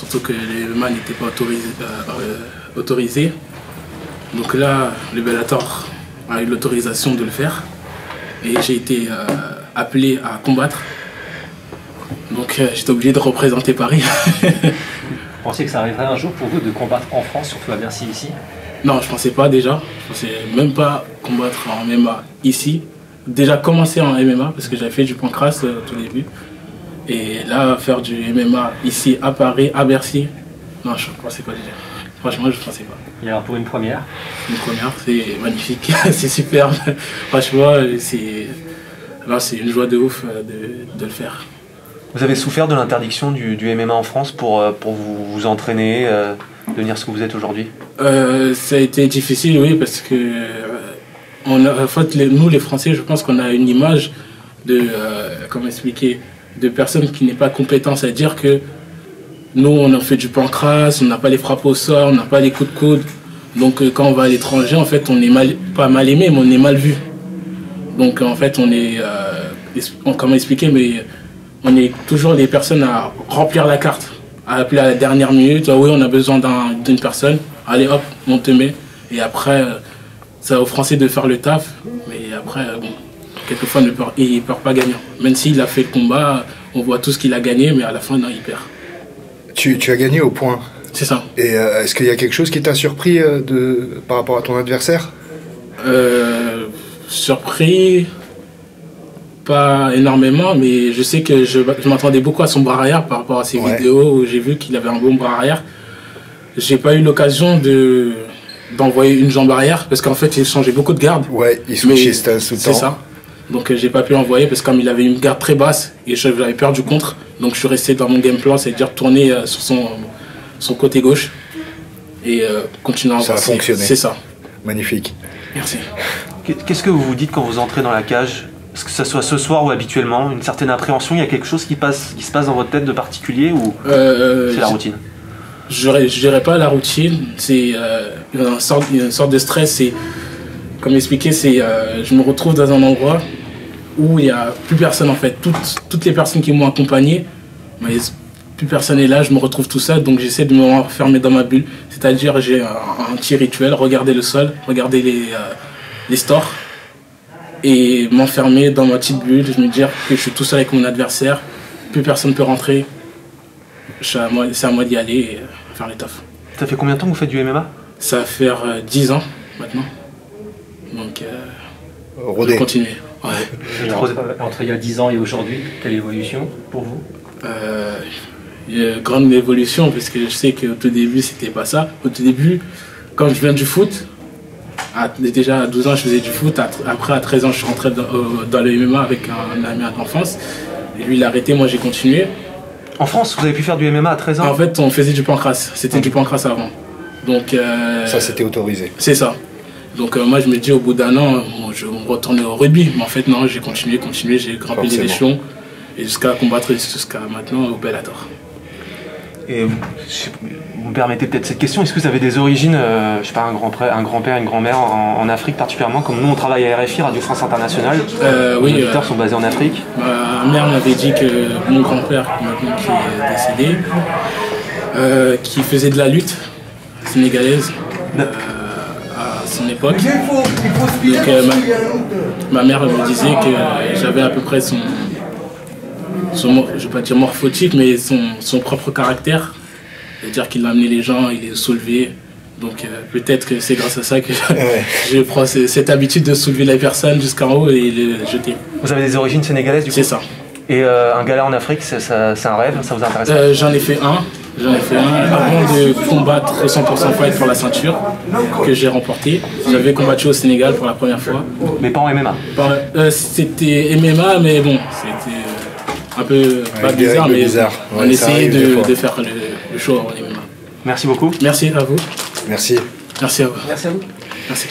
surtout que les MMA n'étaient pas autorisés. Donc là, le Bellator a eu l'autorisation de le faire et j'ai été appelé à combattre. Donc j'étais obligé de représenter Paris. Vous pensez que ça arriverait un jour pour vous de combattre en France, surtout à Bercy ici? Non, je pensais pas déjà. Je pensais même pas combattre en MMA ici. Déjà commencer en MMA parce que j'avais fait du pancras au tout début. Et là, faire du MMA ici à Paris, à Bercy, non, je ne pensais pas déjà. Franchement, je ne pensais pas. Et alors pour une première? Une première, c'est magnifique, c'est superbe. Franchement, c'est une joie de ouf de le faire. Vous avez souffert de l'interdiction du MMA en France pour vous entraîner, devenir ce que vous êtes aujourd'hui? Ça a été difficile, oui, parce que en fait, nous, les Français, je pense qu'on a une image de, comment expliquer, de personnes qui n'est pas compétentes, c'est-à-dire que nous, on a fait du pancras, on n'a pas les frappes au sol, on n'a pas les coups de coude. Donc quand on va à l'étranger, en fait, on est pas mal aimé, mais on est mal vu. Donc en fait, on est, comment expliquer, mais on est toujours les personnes à remplir la carte, à appeler à la dernière minute. Ah oui, on a besoin d'une personne, allez hop, on te met. Et après, c'est aux Français de faire le taf, mais après, bon, quelquefois, il ne perd pas gagnant. Même s'il a fait le combat, on voit tout ce qu'il a gagné, mais à la fin, non, il perd. Tu as gagné au point. C'est ça. Et est-ce qu'il y a quelque chose qui t'a surpris par rapport à ton adversaire? Surpris, pas énormément, mais je sais que je m'attendais beaucoup à son bras arrière par rapport à ses vidéos où j'ai vu qu'il avait un bon bras arrière. J'ai pas eu l'occasion d'envoyer une jambe arrière parce qu'en fait il changeait beaucoup de garde. Ouais, il switchait tout le temps. C'est ça. Donc j'ai pas pu envoyer parce que comme il avait une garde très basse et j'avais perdu contre, donc je suis resté dans mon game plan, c'est-à-dire tourner sur son côté gauche et continuer à avancer. Ça a fonctionné. C'est ça. Magnifique. Merci. Qu'est-ce que vous vous dites quand vous entrez dans la cage? Que ce soit ce soir ou habituellement, une certaine appréhension, il y a quelque chose qui se passe dans votre tête de particulier ou c'est la routine? Je dirais pas la routine, c'est une sorte de stress. C'est, comme expliqué, je me retrouve dans un endroit où il n'y a plus personne en fait. Toutes les personnes qui m'ont accompagné, mais plus personne n'est là, je me retrouve tout seul, donc j'essaie de me renfermer dans ma bulle. C'est-à-dire j'ai un petit rituel, regarder le sol, regarder les stores et m'enfermer dans ma petite bulle, me dire que je suis tout seul avec mon adversaire, plus personne ne peut rentrer. C'est à moi d'y aller et faire les tafs. Ça fait combien de temps que vous faites du MMA? Ça va faire 10 ans maintenant. Donc, Rodé. je vais continuer. Ouais. Entre il y a 10 ans et aujourd'hui, quelle évolution pour vous? Il y a une grande évolution parce que je sais qu'au tout début, c'était pas ça. Au tout début, quand je viens du foot, déjà à 12 ans, je faisais du foot. Après, à 13 ans, je suis rentré dans le MMA avec un ami d'enfance. Et lui, il a arrêté, moi j'ai continué. En France, vous avez pu faire du MMA à 13 ans? En fait, on faisait du pancras. C'était du pancras avant. Donc, ça, c'était autorisé. C'est ça. Donc moi, je me dis, au bout d'un an, je vais me retourner au rugby. Mais en fait, non, j'ai continué, j'ai grimpé les échelons. Et jusqu'à combattre, jusqu'à maintenant, au Bellator. Et vous me permettez peut-être cette question, est-ce que vous avez des origines, je sais pas, un grand-père, une grand-mère en Afrique particulièrement, comme nous on travaille à RFI, Radio France Internationale, oui, les auditeurs sont basés en Afrique. Ma mère m'avait dit que mon grand-père, maintenant qui est décédé, qui faisait de la lutte sénégalaise à son époque. Donc ma mère me disait que j'avais à peu près son je ne vais pas dire morphotype, mais son propre caractère. C'est-à-dire qu'il a amené les gens, il les soulevait. Donc peut-être que c'est grâce à ça que je prends cette habitude de soulever les personnes jusqu'en haut et les jeter. Vous avez des origines sénégalaises du coup? C'est ça. Et un gala en Afrique, c'est un rêve, ça vous intéresse? J'en ai fait un avant de combattre 100% fight pour la ceinture que j'ai remporté. J'avais combattu au Sénégal pour la première fois. Mais pas en MMA? C'était MMA, mais bon, c'était un peu pas bizarre, mais on essayait de faire le show en MMA. Merci beaucoup. Merci à vous. Merci. Merci à vous. Merci à vous. Merci.